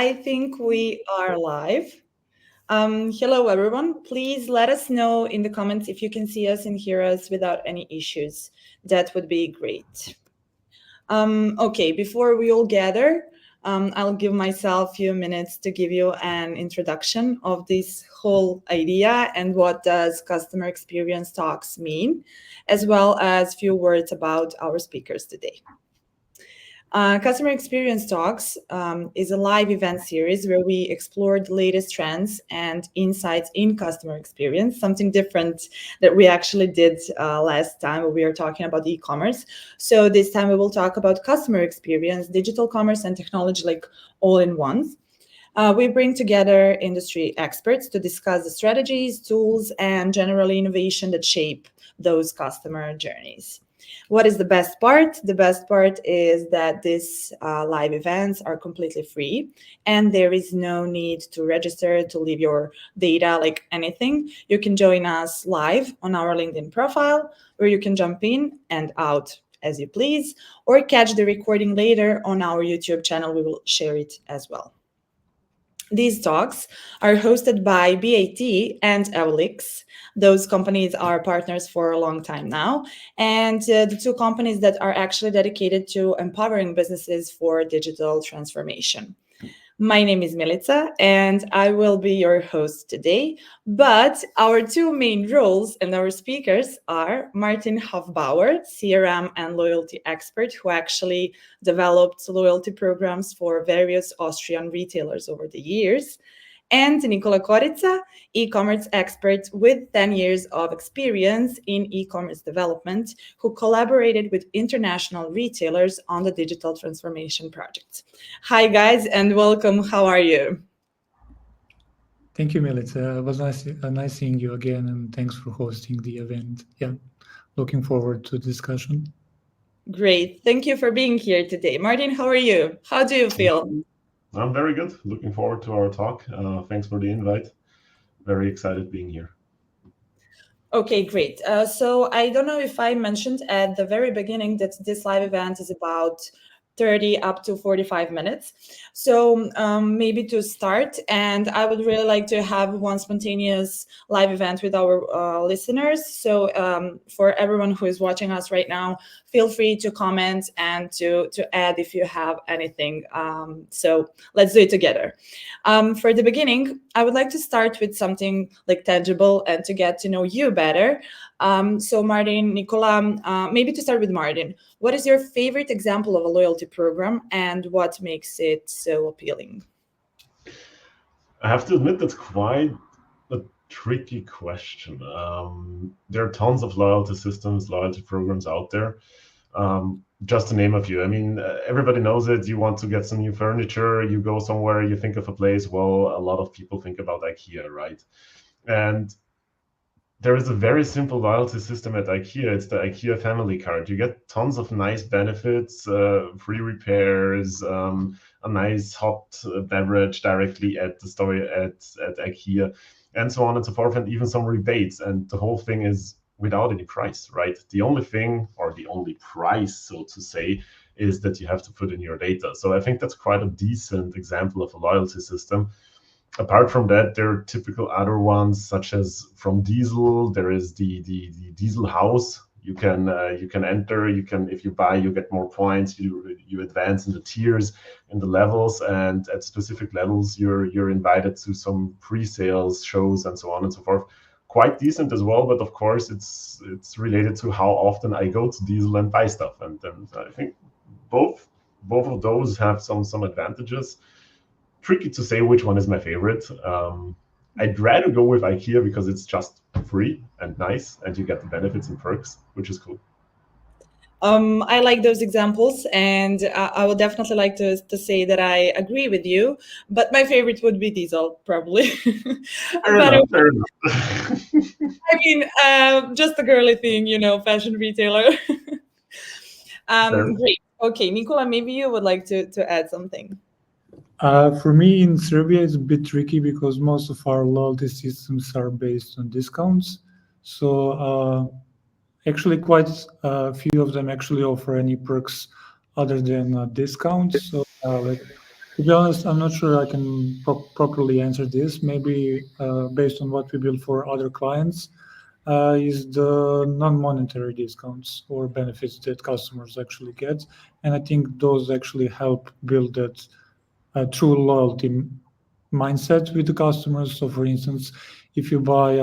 I think we are live. Hello, everyone. Please let us know in the comments if you can see us and hear us without any issues. That would be great. Okay, before we all gather, I'll give myself a few minutes to give you an introduction of this whole idea and what does customer experience talks mean, as well as a few words about our speakers today. Customer Experience Talks is a live event series where we explore the latest trends and insights in customer experience, something different that we actually did last time when we were talking about e-commerce. So this time we will talk about customer experience, digital commerce, and technology like all in one. We bring together industry experts to discuss the strategies, tools, and general innovation that shape those customer journeys. What is the best part? The best part is that these live events are completely free and there is no need to register, to leave your data, like anything. You can join us live on our LinkedIn profile where you can jump in and out as you please, or catch the recording later on our YouTube channel. We will share it as well. These talks are hosted by BAT and Evol.X. Those companies are partners for a long time now, and the two companies that are actually dedicated to empowering businesses for digital transformation. My name is Milica, and I will be your host today. But our two main roles and our speakers are Martin Hofbauer, CRM and loyalty expert, who actually developed loyalty programs for various Austrian retailers over the years, and Nikols Korica, e-commerce expert with 10 years of experience in e-commerce development, who collaborated with international retailers on the digital transformation projects. Hi, guys, and welcome. How are you? Thank you, Milica. It was nice seeing you again, and thanks for hosting the event. Yeah, looking forward to the discussion. Great. Thank you for being here today. Martin, how are you? How do you feel? I'm very good. Looking forward to our talk. Thanks for the invite. Very excited being here. Okay, great. So I don't know if I mentioned at the very beginning that this live event is about 30 up to 45 minutes. So maybe to start, and I would really like to have one spontaneous live event with our listeners. So for everyone who is watching us right now, feel free to comment and to add if you have anything. So let's do it together. For the beginning, I would like to start with something like tangible and to get to know you better. So Martin, Nicola, maybe to start with Martin, what is your favorite example of a loyalty program and what makes it so appealing? I have to admit that's quite a tricky question. There are tons of loyalty systems, loyalty programs out there. Just to name a few, I mean, everybody knows it. You want to get some new furniture, you go somewhere, you think of a place. Well, a lot of people think about IKEA, right? And there is a very simple loyalty system at IKEA. It's the IKEA family card. You get tons of nice benefits, free repairs, a nice hot beverage directly at the store at IKEA, and so on and so forth, and even some rebates. And the whole thing is without any price, right? The only thing, or the only price, so to say, is that you have to put in your data. So I think that's quite a decent example of a loyalty system. Apart from that, there are typical other ones, such as from Diesel. There is the Diesel house. You can enter. You can, if you buy, you get more points. You advance in the tiers, in the levels, and at specific levels, you're invited to some pre-sales shows and so on and so forth. Quite decent as well, but of course, it's related to how often I go to Diesel and buy stuff, and I think both of those have some advantages. Tricky to say which one is my favorite. I'd rather go with IKEA because it's just free and nice, and you get the benefits and perks, which is cool. I like those examples, and I would definitely like to say that I agree with you. But my favorite would be Diesel, probably. Fair enough. I mean, just a girly thing, fashion retailer. Great. Okay, Nicola, maybe you would like to add something. For me, in Serbia, it's a bit tricky because most of our loyalty systems are based on discounts. So actually, quite a few of them actually offer any perks other than discounts. So like To be honest, I'm not sure I can properly answer this. Maybe based on what we build for other clients, is the non-monetary discounts or benefits that customers actually get. And I think those actually help build that true loyalty mindset with the customers. So for instance, if you buy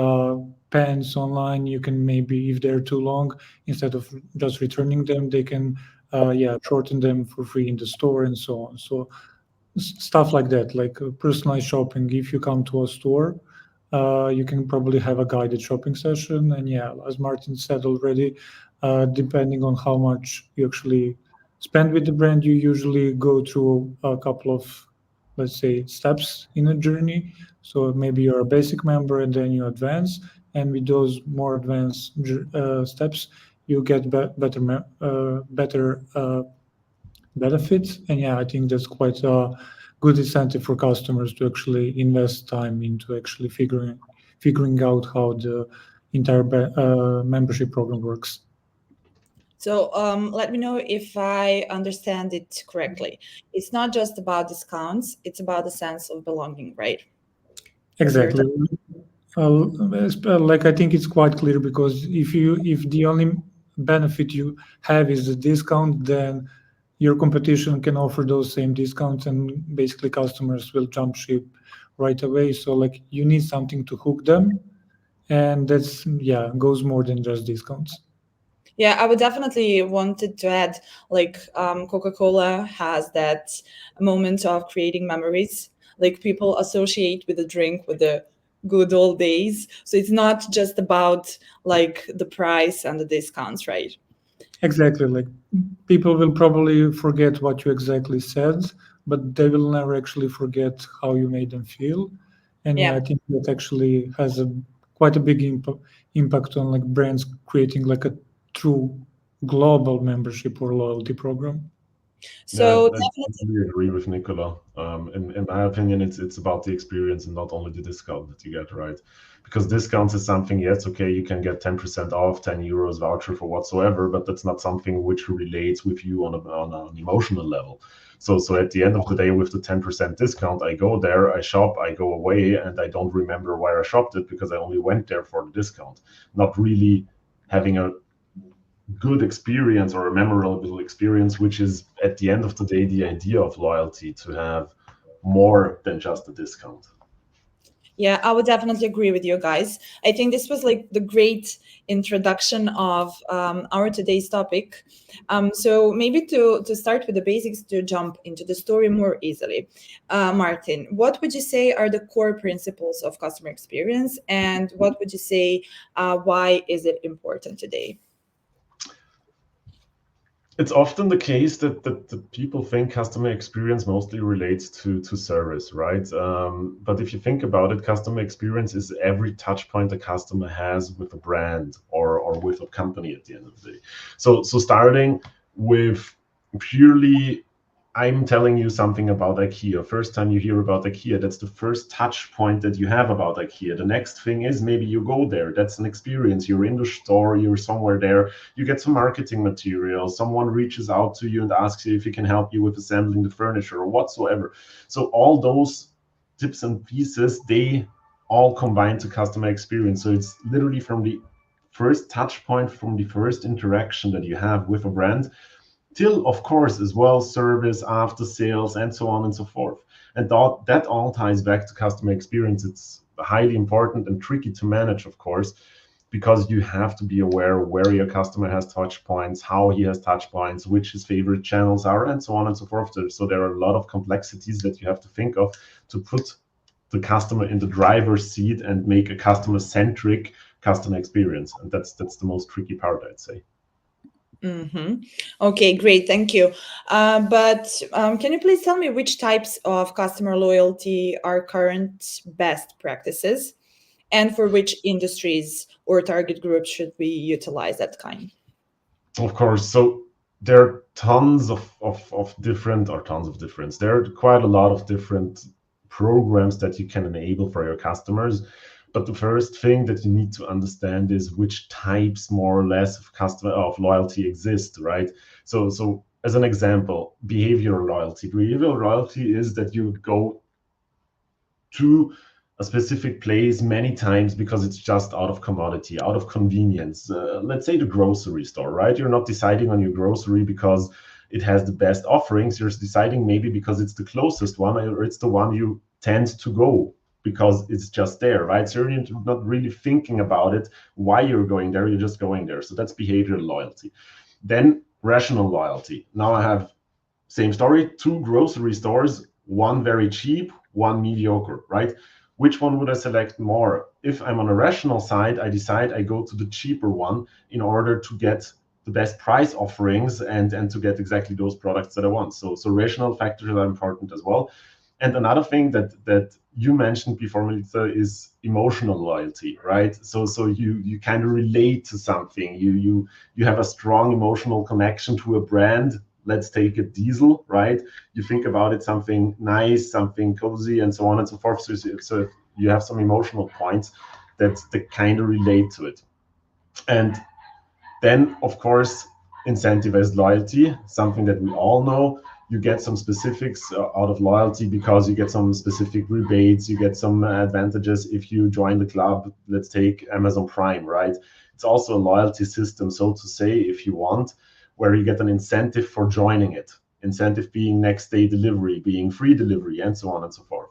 pens online, you can maybe, if they're too long, instead of just returning them, they can shorten them for free in the store and so on. So stuff like that, like personalized shopping. If you come to a store, you can probably have a guided shopping session. And yeah, as Martin said already, depending on how much you actually spend with the brand, you usually go through a couple of, let's say, steps in a journey. So maybe you're a basic member and then you advance. And with those more advanced steps, you get better benefits. And yeah, I think that's quite a good incentive for customers to actually invest time into actually figuring out how the entire membership program works. So let me know if I understand it correctly. It's not just about discounts, it's about the sense of belonging, right? Exactly. Like I think it's quite clear, because if the only benefit you have is the discount, then your competition can offer those same discounts and basically customers will jump ship right away. So like you need something to hook them, and that's goes more than just discounts. Yeah, I would definitely wanted to add, like Coca-Cola has that moment of creating memories. Like people associate with the drink with the good old days. So it's not just about like the price and the discounts, right? Exactly. Like people will probably forget what you exactly said, but they will never actually forget how you made them feel. And yeah, Yeah. I think that actually has a quite a big impact on like brands creating like a true global membership or loyalty program. Yeah, So I definitely, totally agree with Nicola. In my opinion, it's about the experience and not only the discount that you get, right? Because discounts is something, yes, okay, you can get 10% off, 10 euros voucher for whatsoever, but that's not something which relates with you on an emotional level. So at the end of the day, with the 10% discount, I go there, I shop, I go away, and I don't remember where I shopped it because I only went there for the discount, not really having a good experience or a memorable experience, which is at the end of the day the idea of loyalty, to have more than just a discount. yeah, I would definitely agree with you guys. I think this was like the great introduction of our today's topic. So maybe to start with the basics, to jump into the story more easily. Martin, what would you say are the core principles of customer experience, and what would you say why is it important today? It's often the case that people think customer experience mostly relates to service, right? But if you think about it, customer experience is every touch point a customer has with a brand or with a company at the end of the day. So starting with purely, I'm telling you something about IKEA. First time you hear about IKEA, that's the first touch point that you have about IKEA. The next thing is maybe you go there. That's an experience. You're in the store, you're somewhere there, you get some marketing material, someone reaches out to you and asks you if he can help you with assembling the furniture or whatsoever. So all those tips and pieces, they all combine to customer experience. So it's literally from the first touch point, from the first interaction that you have with a brand, till of course as well service, after sales, and so on and so forth. And that all ties back to customer experience. It's highly important and tricky to manage, of course, because you have to be aware where your customer has touch points, how he has touch points, which his favorite channels are, and so on and so forth. So there are a lot of complexities that you have to think of to put the customer in the driver's seat and make a customer-centric customer experience. And that's the most tricky part, I'd say. Mm-hmm. Okay, great. Thank you. But can you please tell me which types of customer loyalty are current best practices, and for which industries or target groups should we utilize that kind? Of course. So there are tons of different, or tons of difference. There are quite a lot of different programs that you can enable for your customers. But the first thing that you need to understand is which types more or less of customer of loyalty exist, right? So as an example, behavioral loyalty. Behavioral loyalty is that you go to a specific place many times because it's just out of commodity, out of convenience. Let's say the grocery store, right? You're not deciding on your grocery because it has the best offerings. You're deciding maybe because it's the closest one, or it's the one you tend to go because it's just there, right? So you're not really thinking about it, why you're going there, you're just going there. So that's behavioral loyalty. Then rational loyalty. Now I have, same story, 2 grocery stores, one very cheap, one mediocre, right? Which one would I select more? If I'm on a rational side, I decide I go to the cheaper one in order to get the best price offerings and to get exactly those products that I want. So rational factors are important as well. And another thing that you mentioned before, Milica, is emotional loyalty, right? So you kind of relate to something. You have a strong emotional connection to a brand. Let's take it Diesel, right? You think about it, something nice, something cozy, and so on and so forth. So you have some emotional points that kind of relate to it. And then, of course, incentivized loyalty, something that we all know. You get some specifics out of loyalty because you get some specific rebates, you get some advantages if you join the club. Let's take Amazon Prime, right? It's also a loyalty system, so to say, if you want, where you get an incentive for joining it. Incentive being next day delivery, being free delivery, and so on and so forth.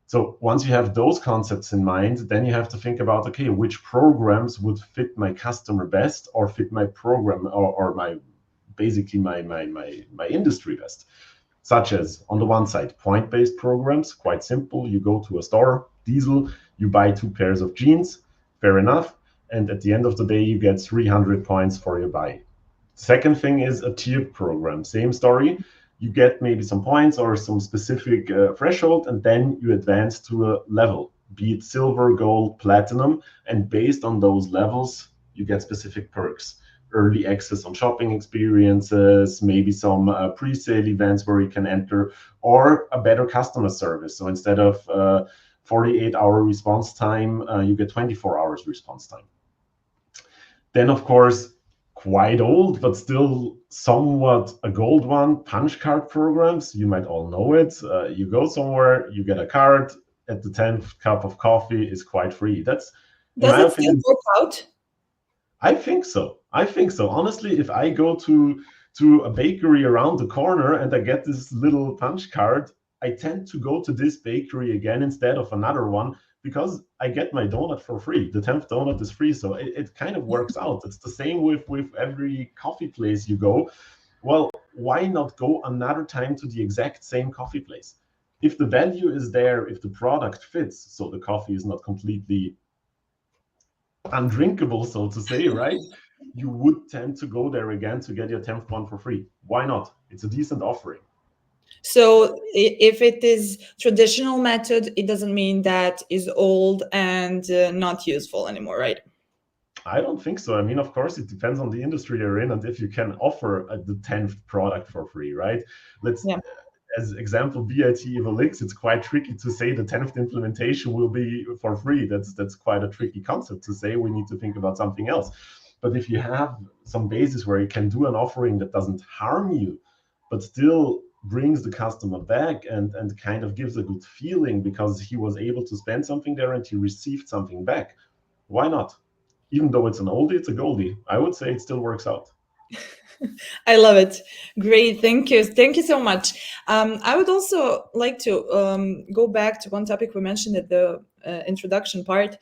So once you have those concepts in mind, then you have to think about, okay, which programs would fit my customer best, or fit my program, or my basically my industry best. Such as, on the one side, point-based programs, quite simple. You go to a store, Diesel, you buy 2 pairs of jeans, fair enough. And at the end of the day, you get 300 points for your buy. Second thing is a tiered program, same story. You get maybe some points or some specific threshold, and then you advance to a level, be it silver, gold, platinum, and based on those levels, you get specific perks. Early access on shopping experiences, maybe some pre-sale events where you can enter, or a better customer service. So instead of 48-hour response time, you get 24 hours response time. Then, of course, quite old, but still somewhat a gold one, punch card programs. You might all know it. You go somewhere, you get a card, at the 10th cup of coffee is quite free. That's, in my opinion, still work out? I think so. Honestly, if I go to a bakery around the corner and I get this little punch card, I tend to go to this bakery again instead of another one, because I get my donut for free. The 10th donut is free, so it kind of works out. It's the same with every coffee place you go. Well, why not go another time to the exact same coffee place? If the value is there, if the product fits, so the coffee is not completely undrinkable, so to say, right? You would tend to go there again to get your 10th one for free. Why not? It's a decent offering. So if it is traditional method, it doesn't mean that is old and not useful anymore, right? I don't think so. I mean, of course, it depends on the industry you're in and if you can offer the 10th product for free, right? As example, BIT Evol.X, it's quite tricky to say the 10th implementation will be for free. That's quite a tricky concept to say. We need to think about something else. But if you have some basis where you can do an offering that doesn't harm you, but still brings the customer back and kind of gives a good feeling because he was able to spend something there and he received something back, why not? Even though it's an oldie, it's a goldie. I would say it still works out. I love it. Great. Thank you. Thank you so much. I would also like to go back to one topic we mentioned at the introduction part.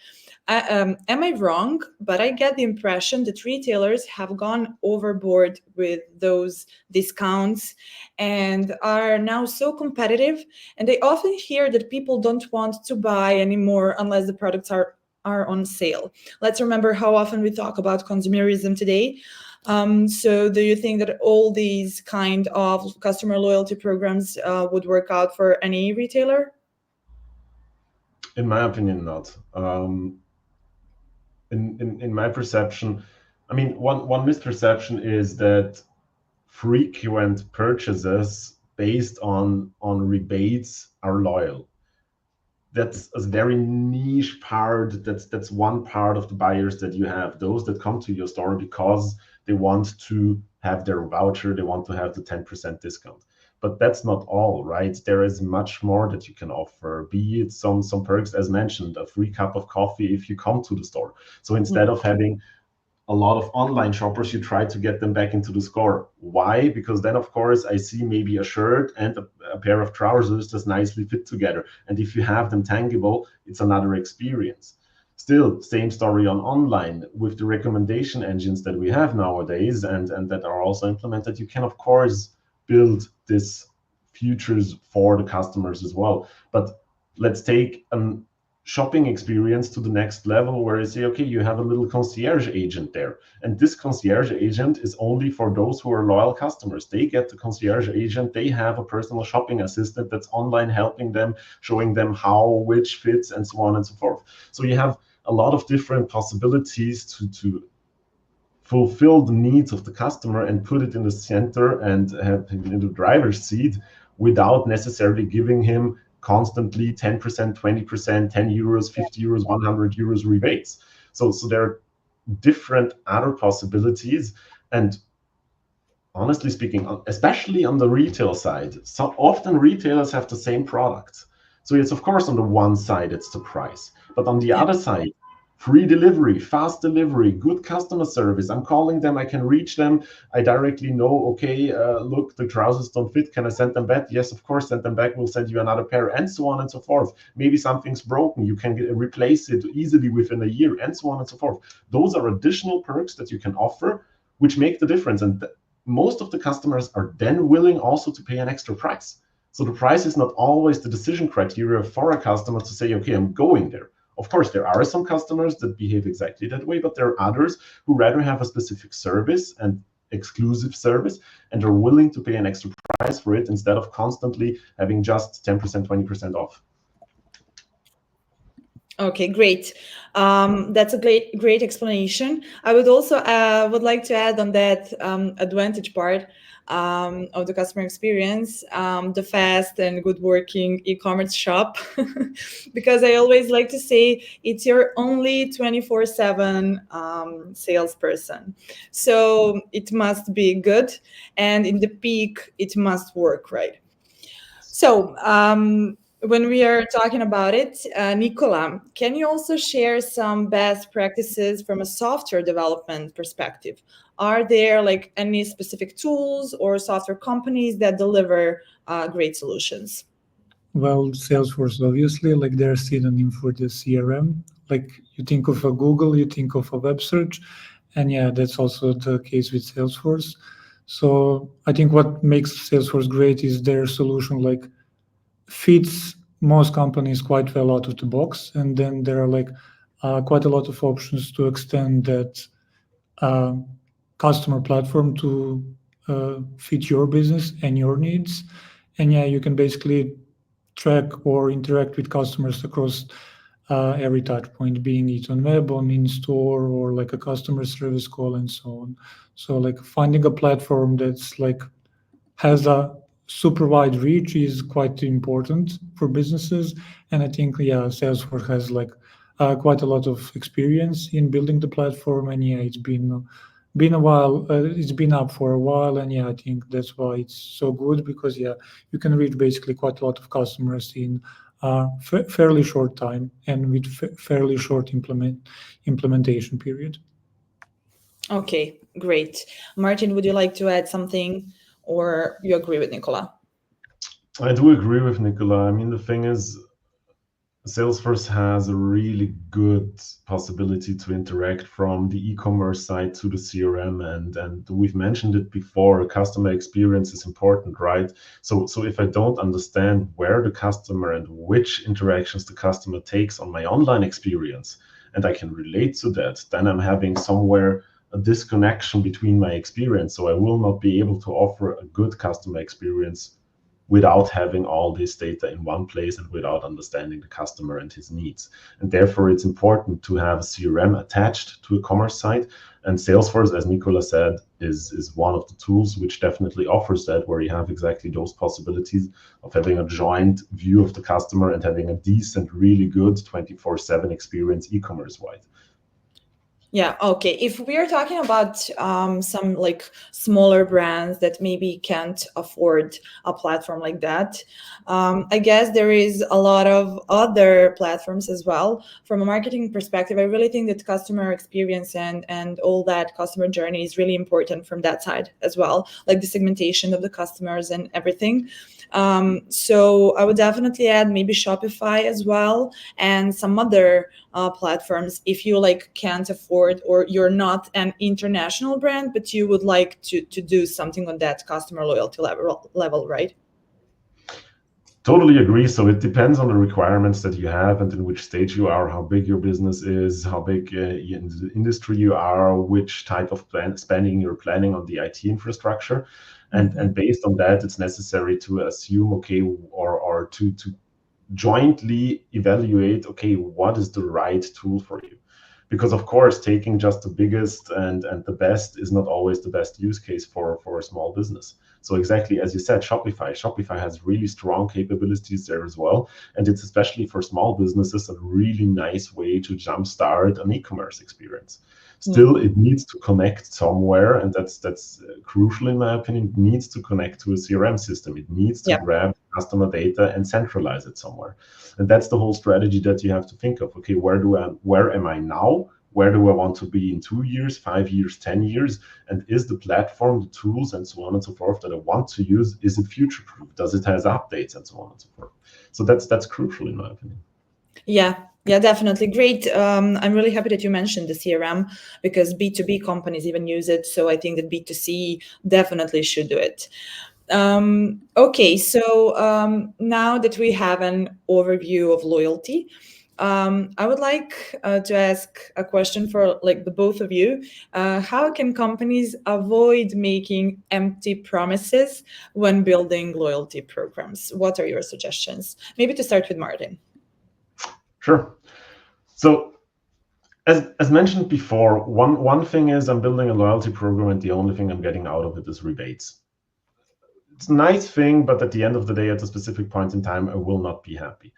Am I wrong? But I get the impression that retailers have gone overboard with those discounts and are now so competitive. And they often hear that people don't want to buy anymore unless the products are on sale. Let's remember how often we talk about consumerism today. So do you think that all these kind of customer loyalty programs would work out for any retailer? In my opinion, not. In my perception, I mean, one misperception is that frequent purchases based on rebates are loyal. that's a very niche part. That's one part of the buyers that you have, those that come to your store because they want to have their voucher, they want to have the 10% discount. But that's not all, right? There is much more that you can offer, be it some perks, as mentioned, a free cup of coffee if you come to the store. So instead of having a lot of online shoppers, you try to get them back into the store. Why? Because then, of course, I see maybe a shirt and a pair of trousers that nicely fit together. And if you have them tangible, it's another experience. Still, same story on online. With the recommendation engines that we have nowadays and that are also implemented, you can, of course, build this features for the customers as well. But let's take shopping experience to the next level, where you say, okay, you have a little concierge agent there, and this concierge agent is only for those who are loyal customers. They get the concierge agent, they have a personal shopping assistant that's online helping them, showing them how which fits, and so on and so forth. So you have a lot of different possibilities to fulfill the needs of the customer and put it in the center and have him in the driver's seat, without necessarily giving him constantly 10%, 20%, 10 euros, 50 euros, 100 euros rebates. So there are different other possibilities. And honestly speaking, especially on the retail side, so often retailers have the same products. So it's, of course, on the one side, it's the price. But on the other side, free delivery, fast delivery, good customer service. I'm calling them, I can reach them. I directly know, okay, look, the trousers don't fit. Can I send them back? Yes, of course, send them back. We'll send you another pair, and so on and so forth. Maybe something's broken. You can replace it easily within a year, and so on and so forth. Those are additional perks that you can offer, which make the difference. And most of the customers are then willing also to pay an extra price. So the price is not always the decision criteria for a customer to say, okay, I'm going there. Of course, there are some customers that behave exactly that way, but there are others who rather have a specific service and exclusive service and are willing to pay an extra price for it, instead of constantly having just 10%, 20% off. Okay, great. That's a great explanation. I would also would like to add on that advantage part of the customer experience, the fast and good working e-commerce shop, because I always like to say it's your only 24/7 salesperson. So it must be good, and in the peak, it must work, right? So when we are talking about it, Nicola, can you also share some best practices from a software development perspective? Are there like any specific tools or software companies that deliver great solutions? Well, Salesforce, obviously, like they're synonym for the CRM. Like you think of a Google, you think of a web search, and yeah, that's also the case with Salesforce. So I think what makes Salesforce great is their solution like fits most companies quite well out of the box, and then there are like quite a lot of options to extend that customer platform to fit your business and your needs. And yeah, you can basically track or interact with customers across every touch point, being it on web, on in-store, or like a customer service call, and so on. So like finding a platform that's like has a super wide reach is quite important for businesses. And I think, yeah, Salesforce has like quite a lot of experience in building the platform. And yeah, it's been a while, it's been up for a while. And yeah, I think that's why it's so good, because yeah, you can reach basically quite a lot of customers in fairly short time and with fairly short implementation period. Okay, great. Martin, would you like to add something, or you agree with Nicola? I do agree with Nicola. I mean, the thing is, Salesforce has a really good possibility to interact from the e-commerce side to the CRM, and we've mentioned it before. Customer experience is important, right? So if I don't understand where the customer and which interactions the customer takes on my online experience, and I can relate to that, then I'm having somewhere a disconnection between my experience. So I will not be able to offer a good customer experience without having all this data in one place and without understanding the customer and his needs. And therefore, it's important to have a CRM attached to a commerce site. And Salesforce, as Nicola said, is one of the tools which definitely offers that, where you have exactly those possibilities of having a joint view of the customer and having a decent, really good 24/7 experience e-commerce wide. Yeah, okay. If we are talking about some like smaller brands that maybe can't afford a platform like that, I guess there is a lot of other platforms as well. From a marketing perspective, I really think that customer experience and all that customer journey is really important from that side as well, like the segmentation of the customers and everything. So I would definitely add maybe Shopify as well and some other platforms if you like can't afford or you're not an international brand, but you would like to do something on that customer loyalty level, right? Totally agree. So it depends on the requirements that you have and in which stage you are, how big your business is, how big in the industry you are, which type of spending you're planning on the IT infrastructure. And based on that, it's necessary to assume, okay, or to jointly evaluate, okay, what is the right tool for you? Because of course, taking just the biggest and the best is not always the best use case for a small business. So exactly as you said, Shopify has really strong capabilities there as well. And it's especially for small businesses a really nice way to jumpstart an e-commerce experience. Still, it needs to connect somewhere, and that's crucial in my opinion. It needs to connect to a CRM system. It needs to grab customer data and centralize it somewhere. And that's the whole strategy that you have to think of. Okay, where am I now? Where do I want to be in 2 years, 5 years, 10 years? And is the platform, the tools, and so on and so forth that I want to use, is it future-proof? Does it has updates and so on and so forth? So that's crucial in my opinion. Yeah, definitely. Great. I'm really happy that you mentioned the CRM because B2B companies even use it. So I think that B2C definitely should do it. Okay, so now that we have an overview of loyalty, I would like to ask a question for like the both of you. How can companies avoid making empty promises when building loyalty programs? What are your suggestions? Maybe to start with Martin. Sure. So as mentioned before, one thing is I'm building a loyalty program and the only thing I'm getting out of it is rebates. It's a nice thing, but at the end of the day, at a specific point in time, I will not be happy.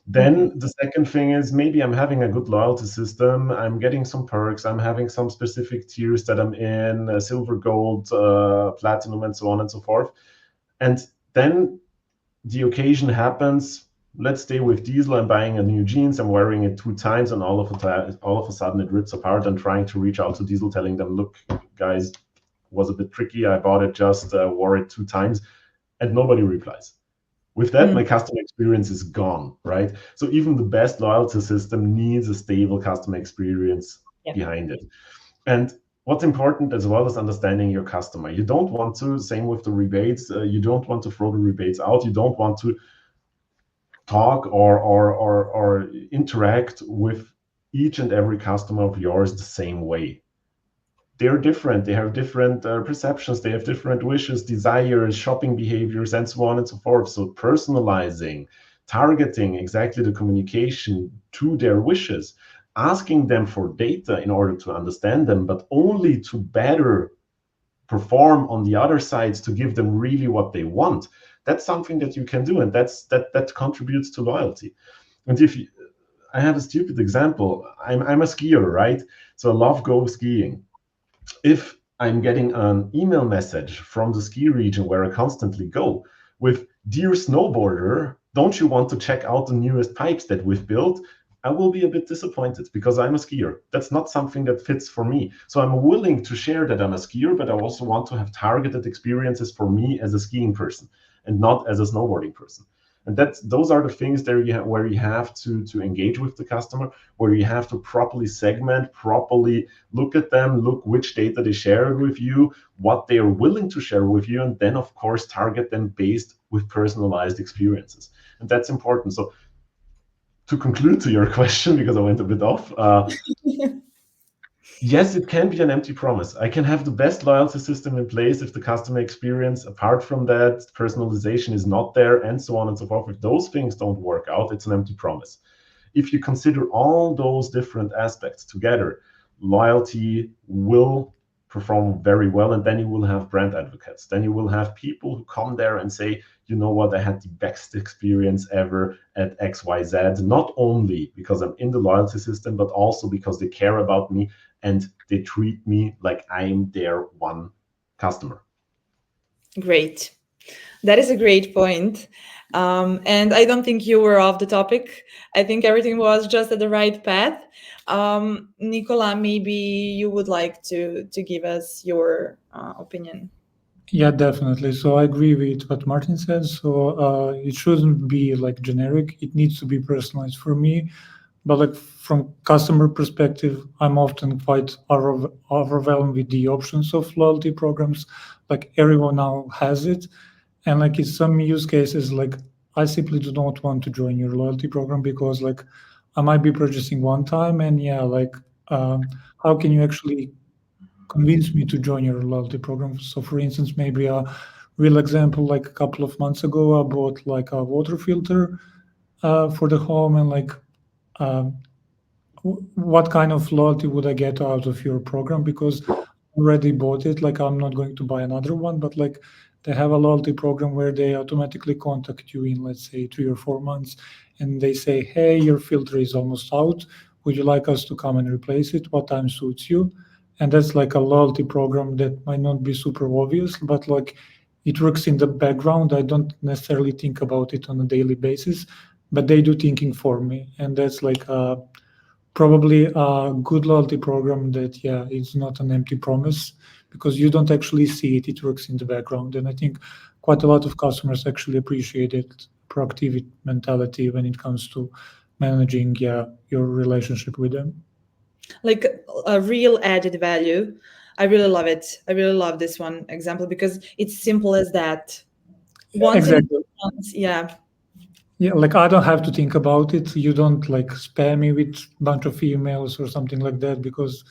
Then the second thing is maybe I'm having a good loyalty system. I'm getting some perks. I'm having some specific tiers that I'm in, silver, gold, platinum, and so on and so forth. And then the occasion happens. Let's stay with diesel. I'm buying a new jeans. I'm wearing it 2 times, and all of a sudden it rips apart. I'm trying to reach out to diesel, telling them, "Look, guys, was a bit tricky. I bought it, just wore it 2 times," and nobody replies. With that, my customer experience is gone, right? So even the best loyalty system needs a stable customer experience behind it. And what's important as well is understanding your customer. You don't want to, same with the rebates, you don't want to throw the rebates out. You don't want to talk or interact with each and every customer of yours the same way. They're different. They have different perceptions. They have different wishes, desires, shopping behaviors, and so on and so forth. So personalizing, targeting exactly the communication to their wishes, asking them for data in order to understand them, but only to better perform on the other sides to give them really what they want. That's something that you can do, and that contributes to loyalty. And I have a stupid example. I'm a skier, right? So I love go skiing. If I'm getting an email message from the ski region where I constantly go with, "Dear snowboarder, don't you want to check out the newest pipes that we've built?" I will be a bit disappointed because I'm a skier. That's not something that fits for me. So I'm willing to share that I'm a skier, but I also want to have targeted experiences for me as a skiing person and not as a snowboarding person. And those are the things there where you have to engage with the customer, where you have to properly segment, properly look at them, look which data they share with you, what they are willing to share with you, and then of course target them based with personalized experiences. And that's important. So to conclude to your question, because I went a bit off, yes, it can be an empty promise. I can have the best loyalty system in place if the customer experience, apart from that, personalization is not there, and so on and so forth. If those things don't work out, it's an empty promise. If you consider all those different aspects together, loyalty will perform very well, and then you will have brand advocates. Then you will have people who come there and say, you know what, I had the best experience ever at XYZ, not only because I'm in the loyalty system, but also because they care about me and they treat me like I'm their one customer. Great. That is a great point. And I don't think you were off the topic. I think everything was just at the right path. Nicola, maybe you would like to give us your opinion. Yeah, definitely. So I agree with what Martin said. So it shouldn't be like generic. It needs to be personalized for me. But like from customer perspective, I'm often quite overwhelmed with the options of loyalty programs. Like everyone now has it. And like in some use cases, like I simply do not want to join your loyalty program because like I might be purchasing one time and yeah, like how can you actually convince me to join your loyalty program? So for instance, maybe a real example, like a couple of months ago, I bought like a water filter for the home and like um, what kind of loyalty would I get out of your program? Because I already bought it, like I'm not going to buy another one, but like they have a loyalty program where they automatically contact you in, let's say, 3 or 4 months, and they say, hey, your filter is almost out. Would you like us to come and replace it? What time suits you? And that's like a loyalty program that might not be super obvious, but like it works in the background. I don't necessarily think about it on a daily basis, but they do thinking for me. And that's like probably a good loyalty program that, yeah, it's not an empty promise because you don't actually see it. It works in the background. And I think quite a lot of customers actually appreciate it, proactive mentality when it comes to managing, yeah, your relationship with them. Like a real added value. I really love it. I really love this one example because it's simple as that. Once in Exactly. a month, yeah. Yeah, like I don't have to think about it. You don't like spam me with a bunch of emails or something like that because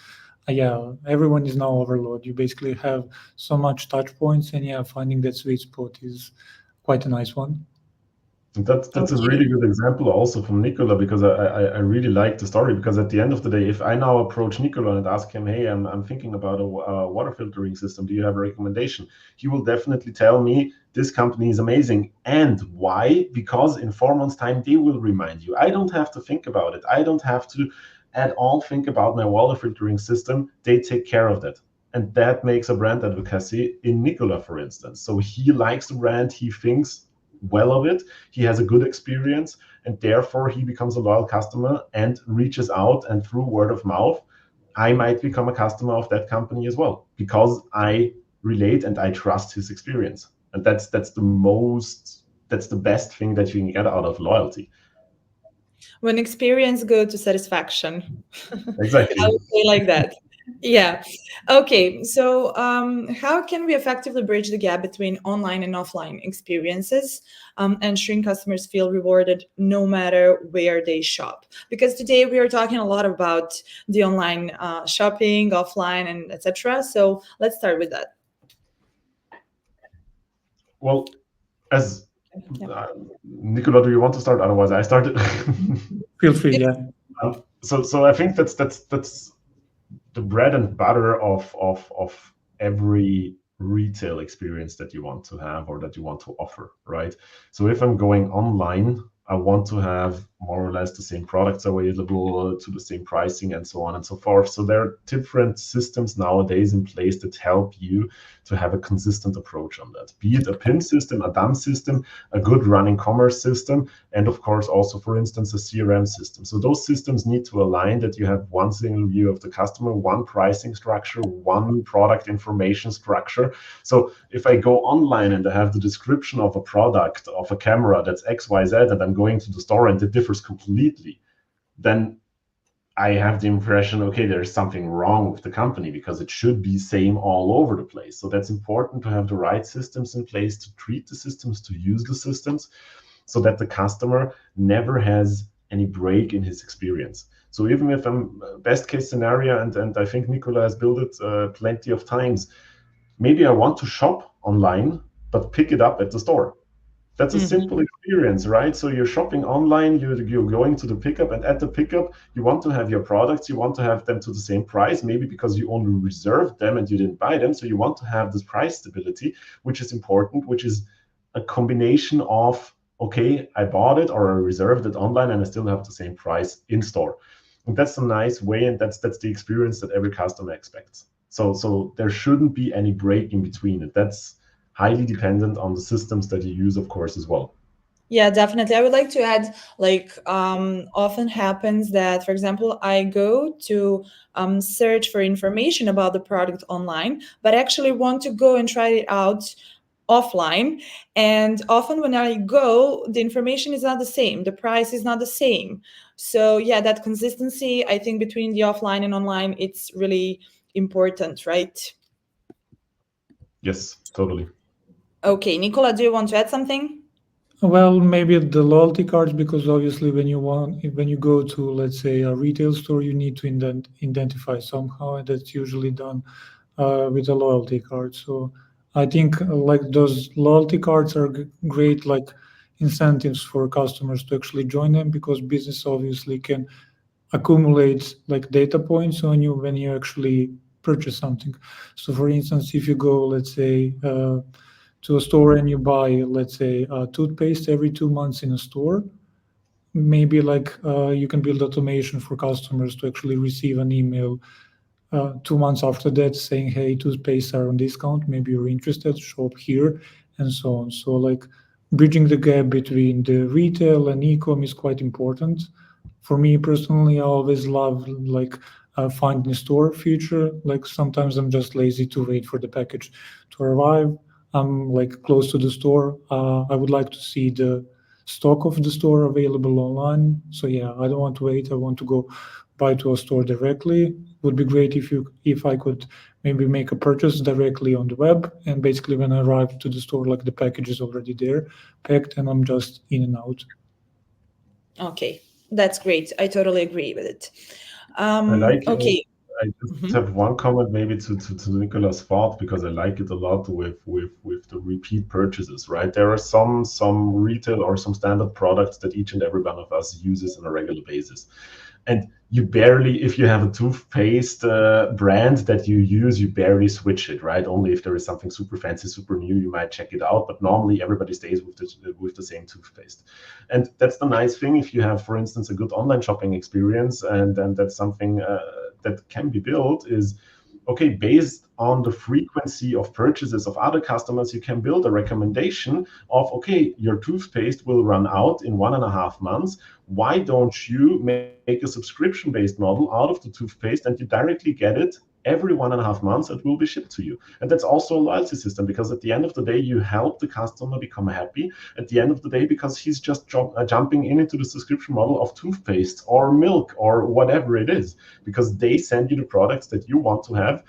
yeah, everyone is now overloaded. You basically have so much touch points, and yeah, finding that sweet spot is quite a nice one. And that's a Okay. really good example also from Nicola, because I really like the story, because at the end of the day, if I now approach Nicola and ask him, hey, I'm thinking about a water filtering system, do you have a recommendation? He will definitely tell me this company is amazing. And why? Because in 4 months' time, they will remind you. I don't have to think about it. I don't have to at all think about my water filtering system. They take care of that. And that makes a brand advocacy in Nicola, for instance. So he likes the brand, he thinks well of it, he has a good experience, and therefore he becomes a loyal customer and reaches out, and through word of mouth I might become a customer of that company as well, because I relate and I trust his experience. And that's the best thing that you can get out of loyalty. When experience go to satisfaction. Exactly. I would say like that. Yeah. Okay. So, how can we effectively bridge the gap between online and offline experiences, ensuring customers feel rewarded no matter where they shop? Because today we are talking a lot about the online shopping, offline, and etc. So let's start with that. Well, as Nicola, do you want to start? Otherwise, I started. Feel free, yeah. So I think that's the bread and butter of every retail experience that you want to have or that you want to offer, right? So if I'm going online, I want to have more or less the same products available to the same pricing and so on and so forth. So there are different systems nowadays in place that help you to have a consistent approach on that, be it a PIM system, a DAM system, a good running commerce system, and of course also, for instance, a CRM system. So those systems need to align that you have one single view of the customer, one pricing structure, one product information structure. So if I go online and I have the description of a product, of a camera that's XYZ, and I'm going to the store and it differs completely, then I have the impression, okay, there's something wrong with the company, because it should be same all over the place. So that's important to have the right systems in place, to treat the systems, to use the systems, so that the customer never has any break in his experience. So even if I'm best case scenario, and I think Nicola has built it plenty of times, maybe I want to shop online, but pick it up at the store. That's a simple experience, right? So you're shopping online, you're going to the pickup, and at the pickup, you want to have your products, you want to have them to the same price, maybe because you only reserved them and you didn't buy them. So you want to have this price stability, which is important, which is a combination of, okay, I bought it or I reserved it online and I still have the same price in store. And that's a nice way, and that's the experience that every customer expects. So there shouldn't be any break in between it. That's highly dependent on the systems that you use, of course, as well. Yeah, definitely. I would like to add, like, often happens that, for example, I go to search for information about the product online, but actually want to go and try it out offline. And often when I go, the information is not the same, the price is not the same. So yeah, that consistency, I think, between the offline and online, it's really important, right? Yes, totally. Okay, Nicola, do you want to add something? Well, maybe the loyalty cards, because obviously when you go to, let's say, a retail store, you need to identify somehow, and that's usually done with a loyalty card. So I think like those loyalty cards are great, like incentives for customers to actually join them, because business obviously can accumulate like data points on you when you actually purchase something. So for instance, if you go, let's say, to a store and you buy, let's say, toothpaste every 2 months in a store, maybe like you can build automation for customers to actually receive an email 2 months after that saying, hey, toothpaste are on discount, maybe you're interested, shop here, and so on. So like bridging the gap between the retail and e-com is quite important. For me personally, I always love like find in store feature. Like sometimes I'm just lazy to wait for the package to arrive. I'm like close to the store. I would like to see the stock of the store available online. So yeah, I don't want to wait. I want to go buy to a store directly. Would be great if I could maybe make a purchase directly on the web, and basically when I arrive to the store, like the package is already there, packed, and I'm just in and out. Okay, that's great. I totally agree with it. I like Okay. I just have one comment maybe to Nicola's thought, because I like it a lot with the repeat purchases, right? There are some retail or some standard products that each and every one of us uses on a regular basis. And you barely, if you have a toothpaste brand that you use, you barely switch it, right? Only if there is something super fancy, super new, you might check it out. But normally everybody stays with the same toothpaste. And that's the nice thing. If you have, for instance, a good online shopping experience, and that's something that can be built, is okay, based on the frequency of purchases of other customers, you can build a recommendation of, okay, your toothpaste will run out in 1.5 months. Why don't you make a subscription-based model out of the toothpaste, and you directly get it every 1.5 months, it will be shipped to you. And that's also a loyalty system, because at the end of the day, you help the customer become happy at the end of the day, because he's just jumping into the subscription model of toothpaste or milk or whatever it is, because they send you the products that you want to have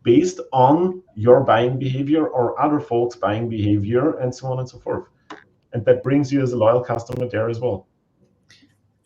based on your buying behavior or other folks' buying behavior, and so on and so forth. And that brings you as a loyal customer there as well.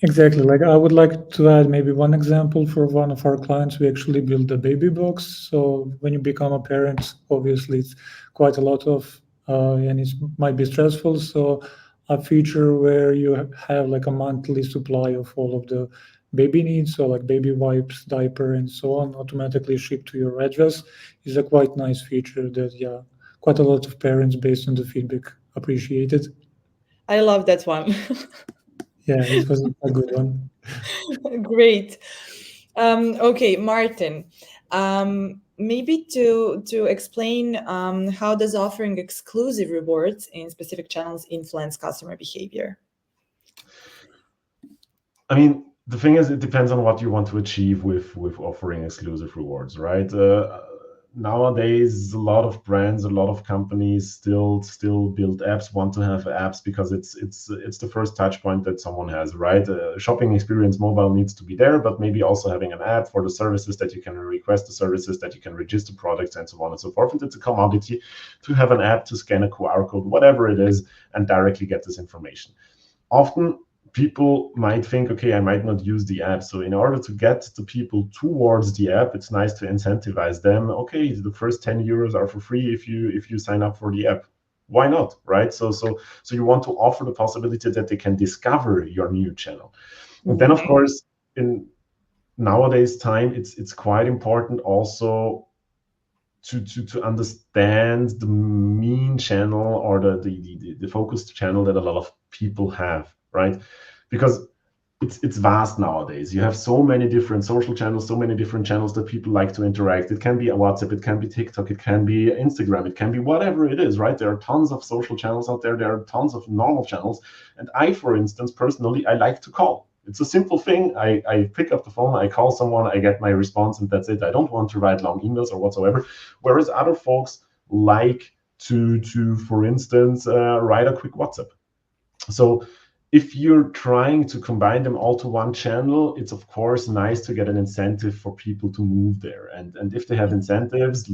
Exactly. Like I would like to add maybe one example for one of our clients. We actually built a baby box. So when you become a parent, obviously it's quite a lot of, and it might be stressful. So a feature where you have like a monthly supply of all of the baby needs, so like baby wipes, diaper, and so on, automatically shipped to your address, is a quite nice feature that, yeah, quite a lot of parents, based on the feedback, appreciated. I love that one. Yeah, it was a good one. Great. Okay, Martin. Maybe to explain how does offering exclusive rewards in specific channels influence customer behavior? I mean, the thing is, it depends on what you want to achieve with offering exclusive rewards, right? Nowadays, a lot of brands, a lot of companies still build apps, want to have apps, because it's the first touch point that someone has, right? Shopping experience mobile needs to be there, but maybe also having an app for the services that you can request, the services that you can register products, and so on and so forth. And it's a commodity to have an app to scan a QR code, whatever it is, and directly get this information. Often people might think, okay, I might not use the app. So in order to get the people towards the app, it's nice to incentivize them. Okay, the first 10 euros are for free if you sign up for the app. why not, right? So you want to offer the possibility that they can discover your new channel. And then, of course, in nowadays time, it's quite important also to understand the mean channel or the focused channel that a lot of people have, right? Because it's vast nowadays. You have so many different social channels, so many different channels that people like to interact. It can be a WhatsApp, it can be TikTok, it can be Instagram, it can be whatever it is, right? There are tons of social channels out there. There are tons of normal channels. And I, for instance, personally, I like to call. It's a simple thing. I pick up the phone, I call someone, I get my response, and that's it. I don't want to write long emails or whatsoever. Whereas other folks like to for instance, write a quick WhatsApp. So if you're trying to combine them all to one channel, it's of course nice to get an incentive for people to move there. And if they have incentives,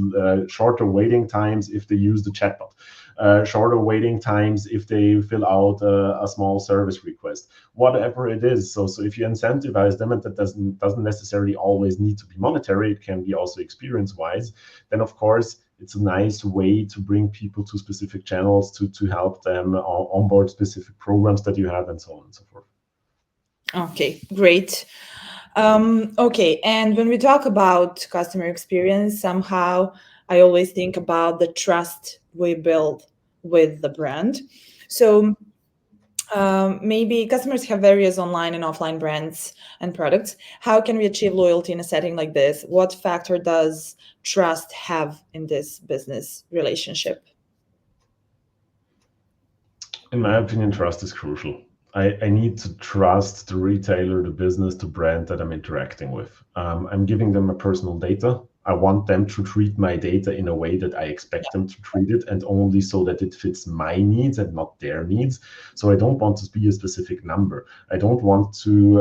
shorter waiting times if they use the chatbot, shorter waiting times if they fill out a small service request, whatever it is. So if you incentivize them, and that doesn't necessarily always need to be monetary, it can be also experience-wise, then of course it's a nice way to bring people to specific channels to help them onboard specific programs that you have, and so on and so forth. Okay, great. Okay, and when we talk about customer experience, somehow I always think about the trust we build with the brand. So maybe customers have various online and offline brands and products. How can we achieve loyalty in a setting like this? What factor does trust have in this business relationship? In my opinion, trust is crucial. I need to trust the retailer, the business, the brand that I'm interacting with. I'm giving them my personal data. I want them to treat my data in a way that I expect them to treat it, and only so that it fits my needs and not their needs. So I don't want to be a specific number. I don't want to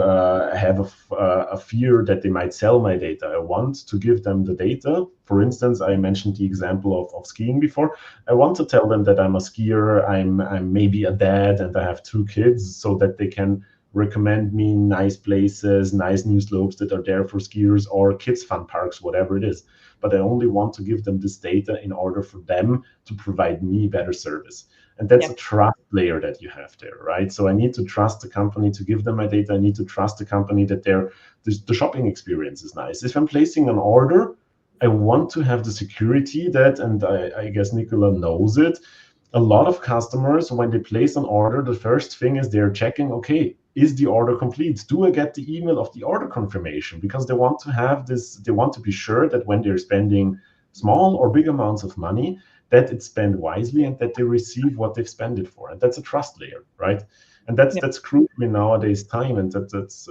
have a fear that they might sell my data. I want to give them the data. For instance, I mentioned the example of skiing before. I want to tell them that I'm a skier, I'm maybe a dad, and I have 2 kids, so that they can recommend me nice places, nice new slopes that are there for skiers, or kids fun parks, whatever it is. But I only want to give them this data in order for them to provide me better service. And that's a trust layer that you have there, right? So I need to trust the company to give them my data. I need to trust the company that the shopping experience is nice. If I'm placing an order, I want to have the security that, and I guess Nicola knows it, a lot of customers, when they place an order, the first thing is they're checking, okay, is the order complete? Do I get the email of the order confirmation? Because they want to have this, they want to be sure that when they're spending small or big amounts of money, that it's spent wisely and that they receive what they've spent it for. And that's a trust layer, right? And that's crucial in nowadays time. And that's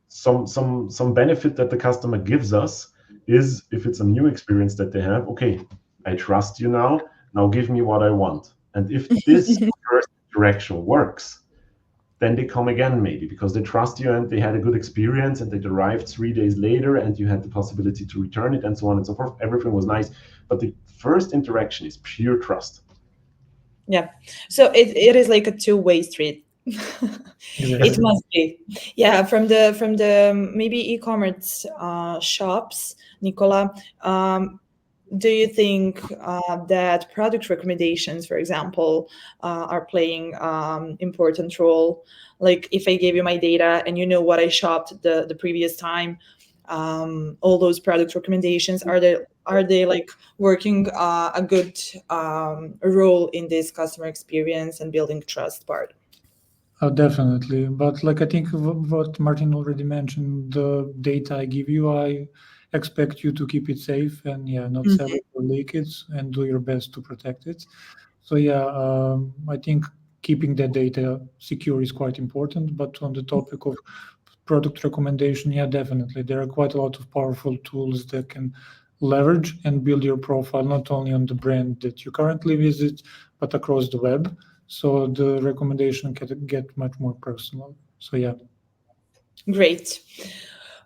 some benefit that the customer gives us is, if it's a new experience that they have, okay, I trust you now give me what I want. And if this first interaction works, then they come again, maybe because they trust you and they had a good experience and they arrived 3 days later and you had the possibility to return it and so on and so forth. Everything was nice. But the first interaction is pure trust. Yeah. So it is like a two-way street. It must be. Yeah, from the maybe e-commerce shops, Nicola, do you think that product recommendations, for example, are playing important role? Like if I gave you my data and you know what I shopped the previous time, all those product recommendations, are they like working a good role in this customer experience and building trust part? Definitely. But like I think what Martin already mentioned, the data I give you, I expect you to keep it safe and not sell it or leak it, and do your best to protect it. So I think keeping that data secure is quite important. But on the topic of product recommendation, definitely there are quite a lot of powerful tools that can leverage and build your profile not only on the brand that you currently visit, but across the web. So the recommendation can get much more personal. So Great.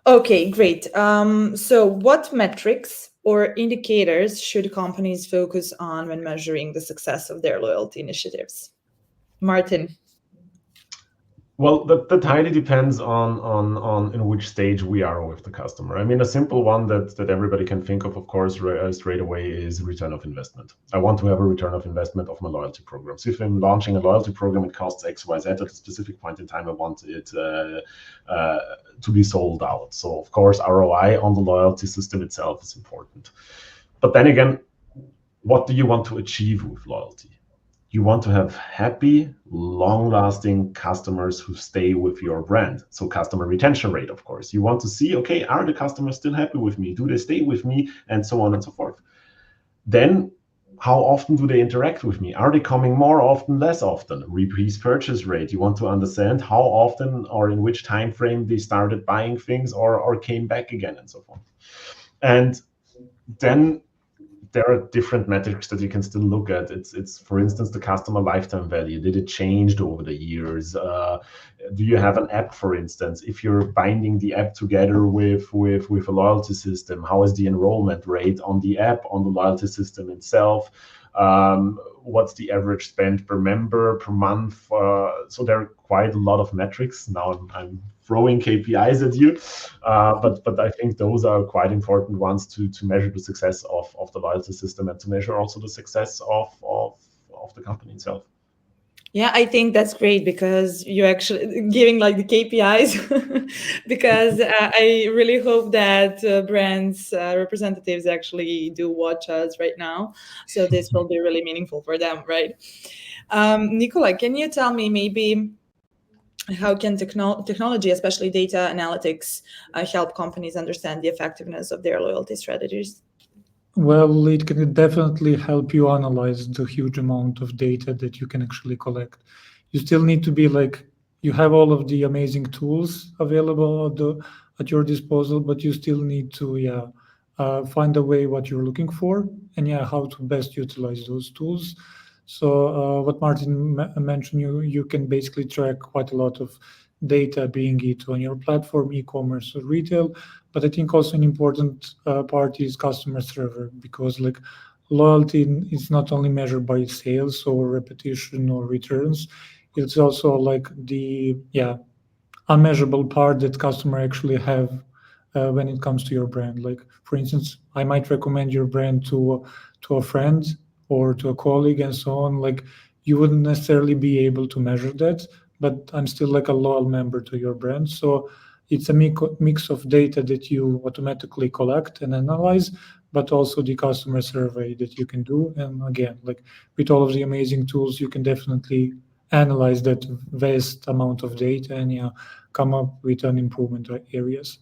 Okay, great. So what metrics or indicators should companies focus on when measuring the success of their loyalty initiatives? Martin. Well, that highly depends on in which stage we are with the customer. I mean, a simple one that everybody can think of course, straight away is return of investment. I want to have a return of investment of my loyalty program. So if I'm launching a loyalty program, it costs X, Y, Z at a specific point in time. I want it to be sold out. So of course, ROI on the loyalty system itself is important. But then again, what do you want to achieve with loyalty? You want to have happy, long-lasting customers who stay with your brand. So customer retention rate, of course. You want to see, okay, are the customers still happy with me? Do they stay with me? And so on and so forth. Then how often do they interact with me? Are they coming more often, less often? Repeat purchase rate. You want to understand how often or in which time frame they started buying things or came back again and so forth. And then there are different metrics that you can still look at. It's for instance, the customer lifetime value. Did it change over the years? Do you have an app, for instance? If you're binding the app together with a loyalty system, how is the enrollment rate on the app, on the loyalty system itself? What's the average spend per member per month? So there are quite a lot of metrics. Now I'm throwing KPIs at you, but I think those are quite important ones to measure the success of the loyalty system and to measure also the success of the company itself. Yeah, I think that's great because you're actually giving like the KPIs because I really hope that brands representatives actually do watch us right now. So this will be really meaningful for them, right? Nicola, can you tell me maybe how can technology, especially data analytics, help companies understand the effectiveness of their loyalty strategies? Well, it can definitely help you analyze the huge amount of data that you can actually collect. You still need to be like, you have all of the amazing tools available at your disposal, but you still need to find a way what you're looking for and how to best utilize those tools. So what Martin mentioned, you can basically track quite a lot of data, being it on your platform, e-commerce or retail. But I think also an important part is customer server, because like loyalty is not only measured by sales or repetition or returns. It's also like the unmeasurable part that customer actually have when it comes to your brand. Like for instance, I might recommend your brand to a friend or to a colleague and so on. Like you wouldn't necessarily be able to measure that, but I'm still like a loyal member to your brand. So it's a mix of data that you automatically collect and analyze, but also the customer survey that you can do. And again, like with all of the amazing tools, you can definitely analyze that vast amount of data and come up with an improvement areas.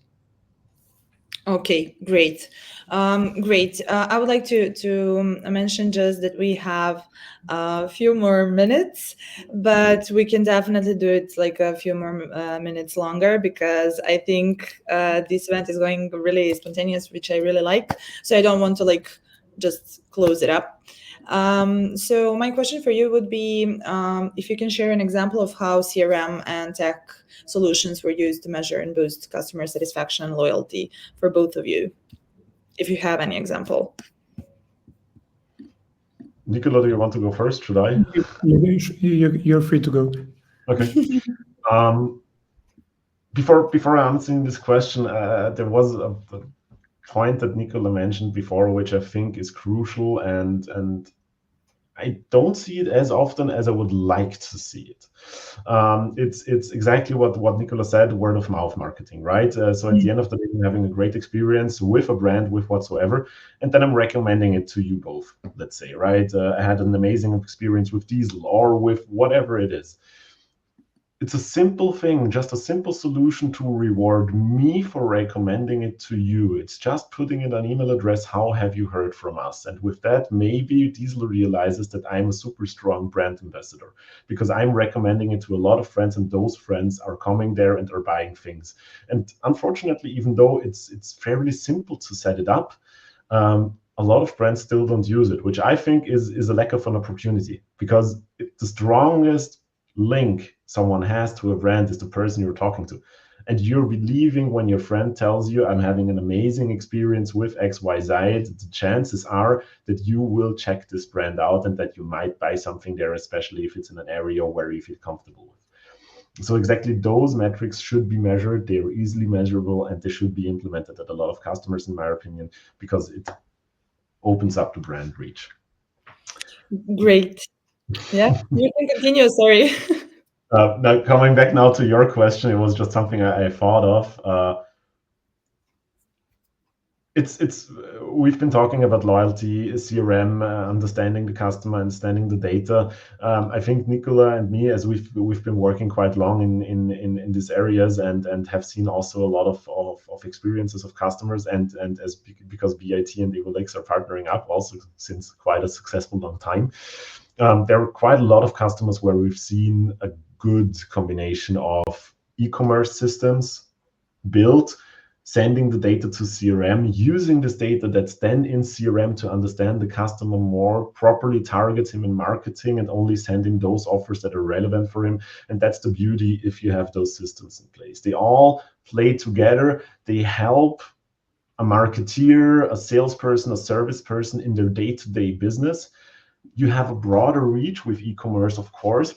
Okay, great. Great. I would like to mention just that we have a few more minutes, but we can definitely do it like a few more minutes longer because I think this event is going really spontaneous, which I really like. So I don't want to like just close it up. So my question for you would be if you can share an example of how CRM and tech solutions were used to measure and boost customer satisfaction and loyalty for both of you, if you have any example. Nicola, do you want to go first? Should I? You're free to go. Okay. Before answering this question, there was a point that Nicola mentioned before, which I think is crucial, and I don't see it as often as I would like to see it. It's exactly what Nicola said, word of mouth marketing, right? So at the end of the day, I'm having a great experience with a brand, with whatsoever, and then I'm recommending it to you both, let's say, right? I had an amazing experience with Diesel or with whatever it is. It's a simple thing, just a simple solution to reward me for recommending it to you. It's just putting in an email address, how have you heard from us? And with that, maybe Diesel realizes that I'm a super strong brand ambassador because I'm recommending it to a lot of friends, and those friends are coming there and are buying things. And unfortunately, even though it's fairly simple to set it up, a lot of brands still don't use it, which I think is a lack of an opportunity, because the strongest link someone has to a brand is the person you're talking to. And you're believing when your friend tells you, I'm having an amazing experience with XYZ, the chances are that you will check this brand out and that you might buy something there, especially if it's in an area where you feel comfortable with. So exactly those metrics should be measured. They're easily measurable, and they should be implemented at a lot of customers, in my opinion, because it opens up the brand reach. Great. Yeah, you can continue. Sorry. Now, coming back now to your question, it was just something I thought of. We've been talking about loyalty, CRM, understanding the customer, understanding the data. I think Nicola and me, as we've been working quite long in these areas, and have seen also a lot of experiences of customers, and because BIT and Evol.X are partnering up also since quite a successful long time. There are quite a lot of customers where we've seen a good combination of e-commerce systems built, sending the data to CRM, using this data that's then in CRM to understand the customer more, properly target him in marketing, and only sending those offers that are relevant for him. And that's the beauty if you have those systems in place. They all play together. They help a marketeer, a salesperson, a service person in their day-to-day business. You have a broader reach with e-commerce, of course,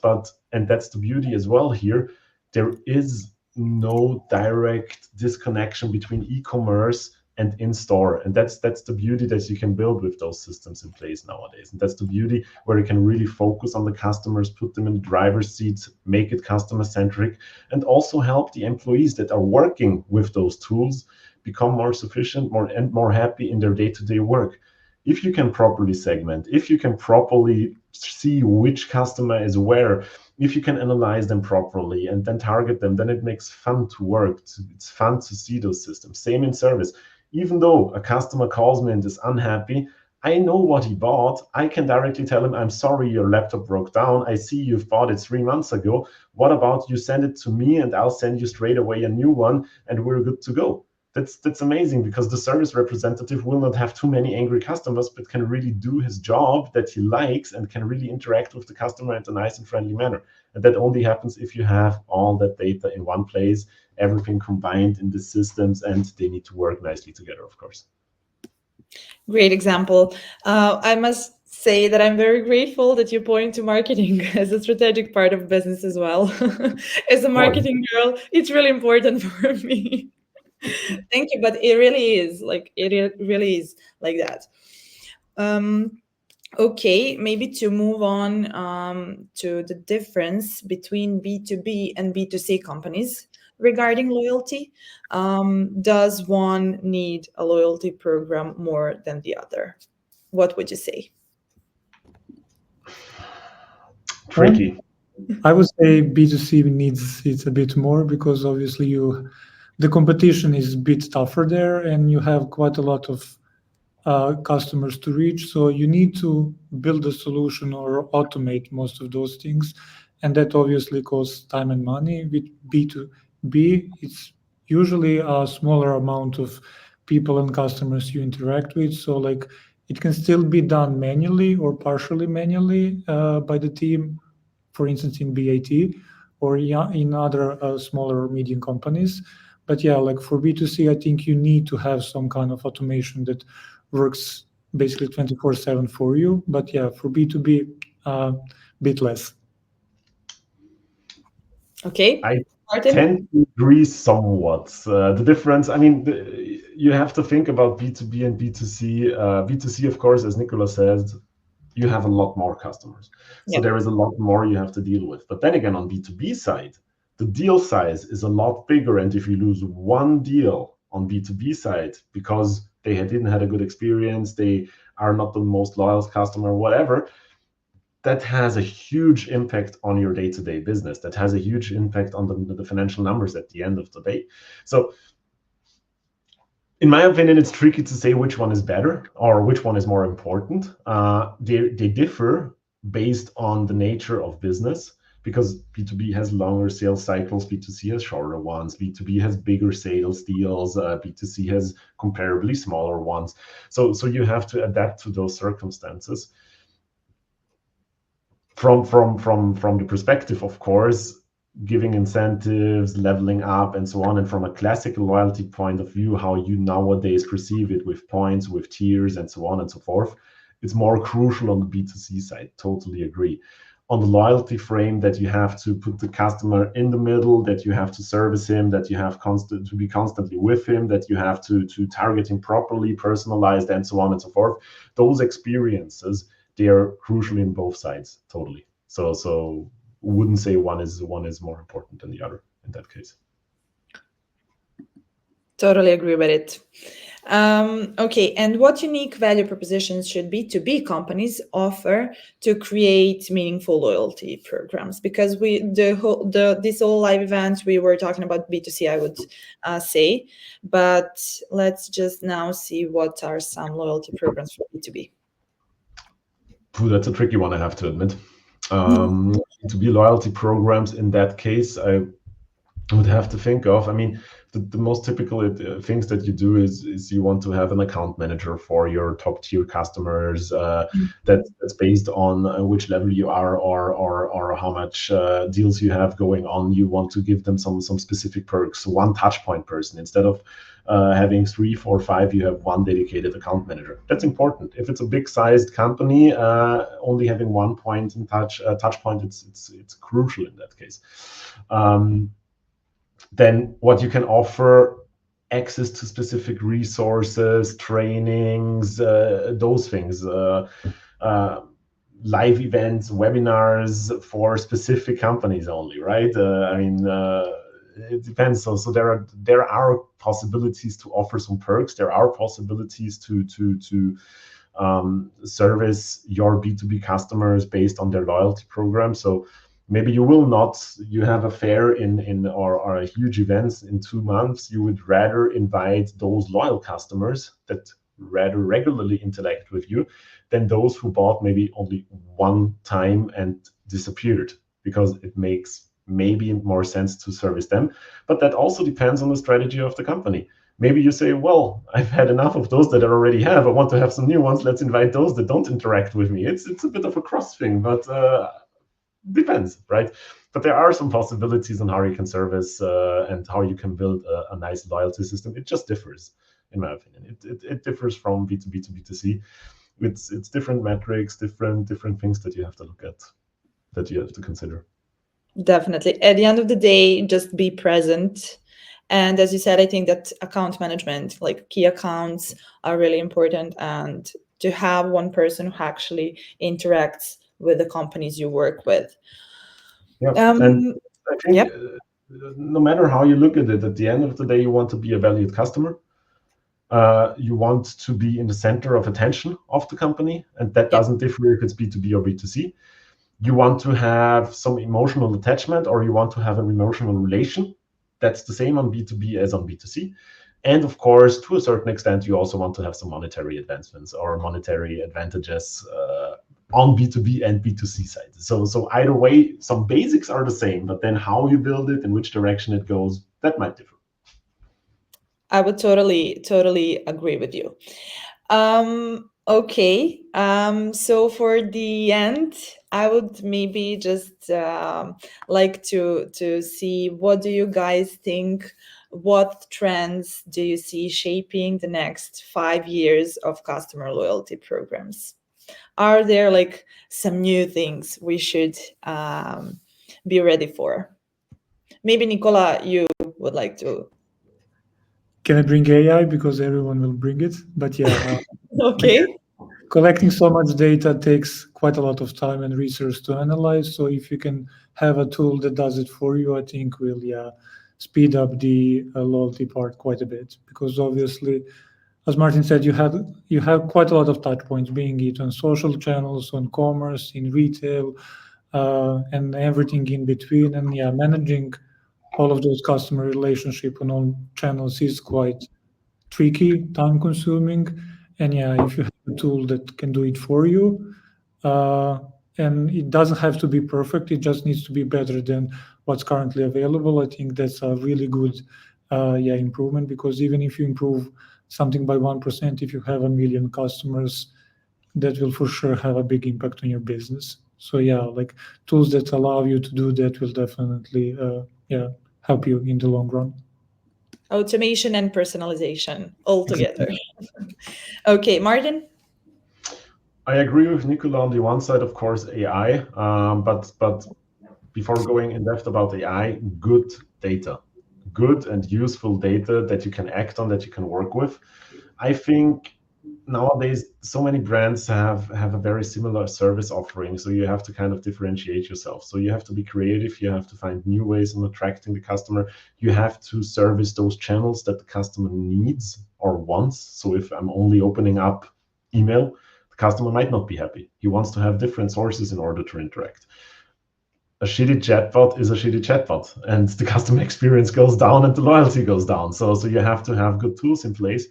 and that's the beauty as well here. There is no direct disconnection between e-commerce and in-store, and that's the beauty that you can build with those systems in place nowadays. And that's the beauty where you can really focus on the customers, put them in the driver's seat, make it customer-centric, and also help the employees that are working with those tools become more sufficient, more happy in their day-to-day work. If you can properly segment, if you can properly see which customer is where, if you can analyze them properly and then target them, then it makes fun to work. It's fun to see those systems. Same in service. Even though a customer calls me and is unhappy, I know what he bought. I can directly tell him, I'm sorry, your laptop broke down. I see you've bought it 3 months ago. What about you send it to me and I'll send you straight away a new one and we're good to go. That's amazing, because the service representative will not have too many angry customers, but can really do his job that he likes and can really interact with the customer in a nice and friendly manner. And that only happens if you have all that data in one place, everything combined in the systems, and they need to work nicely together, of course. Great example. I must say that I'm very grateful that you point to marketing as a strategic part of business as well. As a marketing girl, it's really important for me. Thank you, but it really is like that. Okay, maybe to move on to the difference between B2B and B2C companies regarding loyalty. Does one need a loyalty program more than the other? What would you say? Tricky. I would say B2C needs it a bit more, because obviously the competition is a bit tougher there, and you have quite a lot of customers to reach. So you need to build a solution or automate most of those things. And that obviously costs time and money. With B2B, it's usually a smaller amount of people and customers you interact with. So like it can still be done manually or partially manually by the team, for instance, in BIT or in other smaller or medium companies. But yeah, like for B2C, I think you need to have some kind of automation that works basically 24/7 for you. But yeah, for B2B, bit less. Okay. I Martin? tend to agree somewhat. The difference, I mean, you have to think about B2B and B2C. B2C, of course, as Nicola says, you have a lot more customers. So there is a lot more you have to deal with. But then again, on B2B side, the deal size is a lot bigger. And if you lose one deal on B2B side because they didn't have a good experience, they are not the most loyal customer, whatever, that has a huge impact on your day-to-day business. That has a huge impact on the financial numbers at the end of the day. So in my opinion, it's tricky to say which one is better or which one is more important. They differ based on the nature of business, because B2B has longer sales cycles, B2C has shorter ones, B2B has bigger sales deals, B2C has comparably smaller ones. So you have to adapt to those circumstances. From the perspective, of course, giving incentives, leveling up, and so on, and from a classical loyalty point of view, how you nowadays perceive it with points, with tiers, and so on and so forth, it's more crucial on the B2C side. Totally agree. on the loyalty frame, that you have to put the customer in the middle, that you have to service him, that you have to be constantly with him, that you have to target him properly, personalized, and so on and so forth. Those experiences, they are crucial in both sides, totally. So wouldn't say one is more important than the other in that case. Totally agree with it. Okay, and what unique value propositions should B2B companies offer to create meaningful loyalty programs? Because this whole live event, we were talking about B2C, I would say, but let's just now see what are some loyalty programs for B2B. That's a tricky one, I have to admit. B2B loyalty programs, in that case, I would have to think of. I mean, the most typical things that you do is you want to have an account manager for your top tier customers. That's based on which level you are or how much deals you have going on. You want to give them some specific perks. One touch point person instead of having 3, 4, 5. You have one dedicated account manager. That's important. If it's a big sized company, only having one point in touch point, it's crucial in that case. Then what you can offer, access to specific resources, trainings, those things, live events, webinars for specific companies only, right? I mean, it depends. So there are possibilities to offer some perks. There are possibilities to service your B2B customers based on their loyalty program. So maybe you have a fair or a huge events in 2 months. You would rather invite those loyal customers that rather regularly interact with you than those who bought maybe only one time and disappeared, because it makes maybe more sense to service them. But that also depends on the strategy of the company. Maybe you say, well, I've had enough of those that I already have. I want to have some new ones. Let's invite those that don't interact with me. It's a bit of a cross thing, but depends, right? But there are some possibilities on how you can service and how you can build a nice loyalty system. It just differs, in my opinion. It differs from B2B to B2C. It's different metrics, different things that you have to look at, that you have to consider. Definitely. At the end of the day, just be present. And as you said, I think that account management, like key accounts, are really important. And to have one person who actually interacts with the companies you work with. Yeah, and I think no matter how you look at it, at the end of the day, you want to be a valued customer. You want to be in the center of attention of the company, and that doesn't differ if it's B2B or B2C. You want to have some emotional attachment, or you want to have an emotional relation. That's the same on B2B as on B2C. And of course, to a certain extent, you also want to have some monetary advancements or monetary advantages on B2B and B2C side. So either way, some basics are the same, but then how you build it, in which direction it goes, that might differ. I would totally agree with you. Okay. So for the end, I would maybe just like to see, what do you guys think? What trends do you see shaping the next 5 years of customer loyalty programs? Are there like some new things we should be ready for? Maybe Nicola, you would like to. Can I bring AI? Because everyone will bring it. But yeah. Okay. Collecting so much data takes quite a lot of time and research to analyze. So if you can have a tool that does it for you, I think will speed up the loyalty part quite a bit. Because obviously, as Martin said, you have quite a lot of touch points, being it on social channels, on commerce, in retail, and everything in between. And managing all of those customer relationship on all channels is quite tricky, time consuming. And if you have a tool that can do it for you, and it doesn't have to be perfect, it just needs to be better than what's currently available. I think that's a really good improvement, because even if you improve something by 1%, if you have 1 million customers, that will for sure have a big impact on your business. So like tools that allow you to do that will definitely help you in the long run. Automation and personalization all together. Okay, Martin? I agree with Nikola on the one side, of course, AI, but before going in depth about AI, good data, good and useful data that you can act on, that you can work with. I think nowadays so many brands have a very similar service offering, so you have to kind of differentiate yourself. So you have to be creative, you have to find new ways of attracting the customer, you have to service those channels that the customer needs or wants. So if I'm only opening up email, the customer might not be happy. He wants to have different sources in order to interact. A shitty chatbot is a shitty chatbot, and the customer experience goes down and the loyalty goes down. So you have to have good tools in place.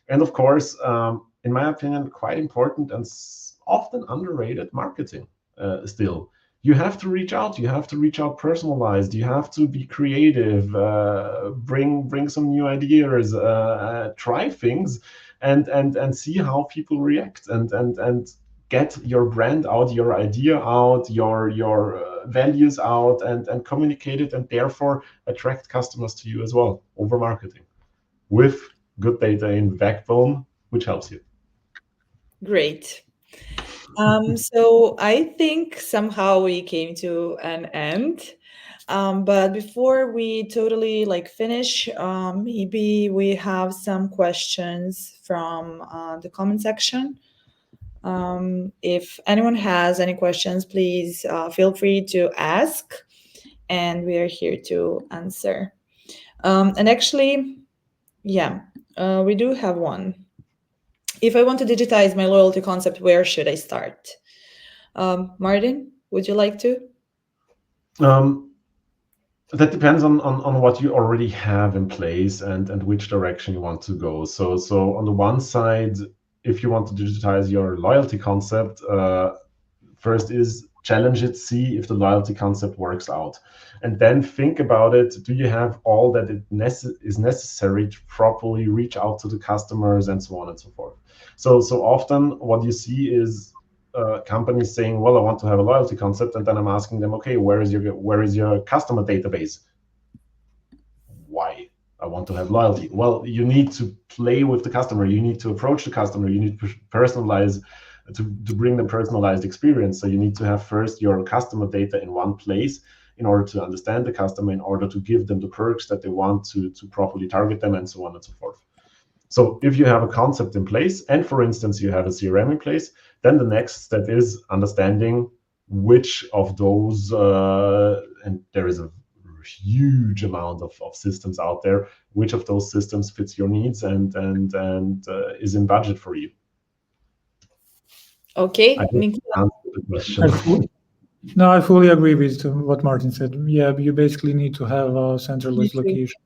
And of course, in my opinion, quite important and often underrated marketing still. You have to reach out. You have to reach out personalized. You have to be creative, bring some new ideas, try things, and see how people react, and get your brand out, your idea out, your values out, and communicate it, and therefore attract customers to you as well over marketing with good data in backbone, which helps you. Great. So I think somehow we came to an end. But before we totally finish, maybe we have some questions from the comment section. If anyone has any questions, please feel free to ask, and we are here to answer. And actually, yeah, we do have one. If I want to digitize my loyalty concept, where should I start? Martin, would you like to? That depends on what you already have in place and which direction you want to go. So on the one side, if you want to digitize your loyalty concept, first is challenge it, see if the loyalty concept works out, and then think about it. Do you have all that is necessary to properly reach out to the customers, and so on and so forth? So often what you see is companies saying, well, I want to have a loyalty concept, and then I'm asking them, okay, where is your customer database? Why? I want to have loyalty. Well, you need to play with the customer, you need to approach the customer, you need to personalize, to bring them personalized experience. So you need to have first your customer data in one place in order to understand the customer, in order to give them the perks that they want, to properly target them, and so on and so forth. So if you have a concept in place, and for instance, you have a CRM in place, then the next step is understanding which of those, and there is a huge amount of systems out there, which of those systems fits your needs and is in budget for you. Okay, I think I answered the question. No, I fully agree with what Martin said. Yeah, you basically need to have a centralized location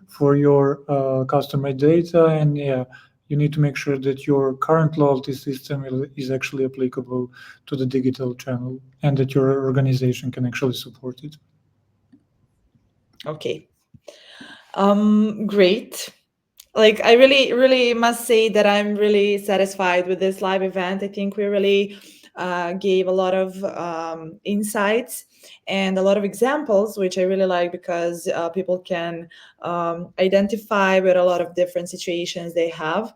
for your customer data, and yeah, you need to make sure that your current loyalty system is actually applicable to the digital channel, and that your organization can actually support it. Okay. Great. I really must say that I'm really satisfied with this live event. I think we really gave a lot of insights and a lot of examples, which I really like, because people can identify with a lot of different situations they have.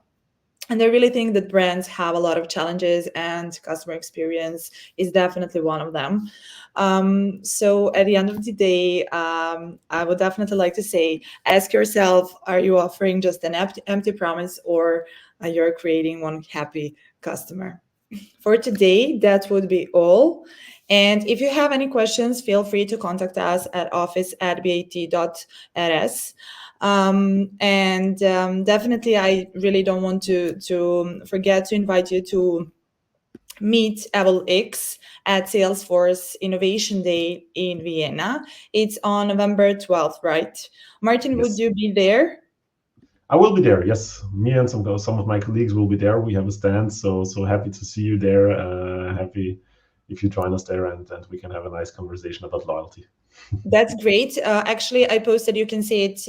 And I really think that brands have a lot of challenges, and customer experience is definitely one of them. So at the end of the day, I would definitely like to say, ask yourself, are you offering just an empty promise, or you're creating one happy customer? For today, that would be all. And if you have any questions, feel free to contact us at office@bat.rs. Definitely, I really don't want to forget to invite you to meet Evol.X at Salesforce Innovation Day in Vienna. It's on November 12th, right? Martin, Yes. would you be there? I will be there. Yes, me and some of my colleagues will be there. We have a stand, so happy to see you there. Happy if you join us there, and we can have a nice conversation about loyalty. That's great. Actually, I posted, you can see it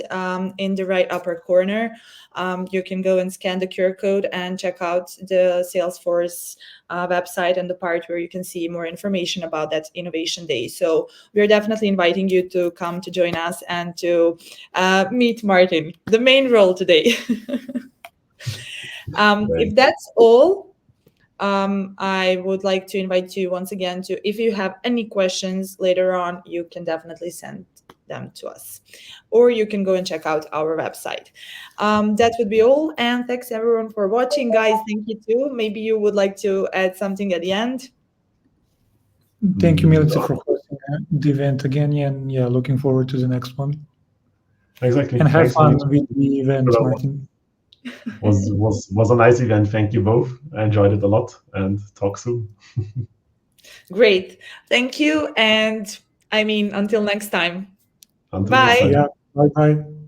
in the right upper corner. You can go and scan the QR code and check out the Salesforce website, and the part where you can see more information about that Innovation Day. So we're definitely inviting you to come to join us and to meet Martin, the main role today. If that's all, I would like to invite you once again to, if you have any questions later on, you can definitely send them to us, or you can go and check out our website. That would be all, and thanks everyone for watching, guys. Thank you too. Maybe you would like to add something at the end. Thank you, Milica, for hosting the event again, and yeah, looking forward to the next one. Exactly. And have Thanks, fun Milica. with the event, Martin. Was a nice event. Thank you both. I enjoyed it a lot, and talk soon. Great. Thank you. And I mean, until next time. Until Bye. next time. Yeah, bye-bye.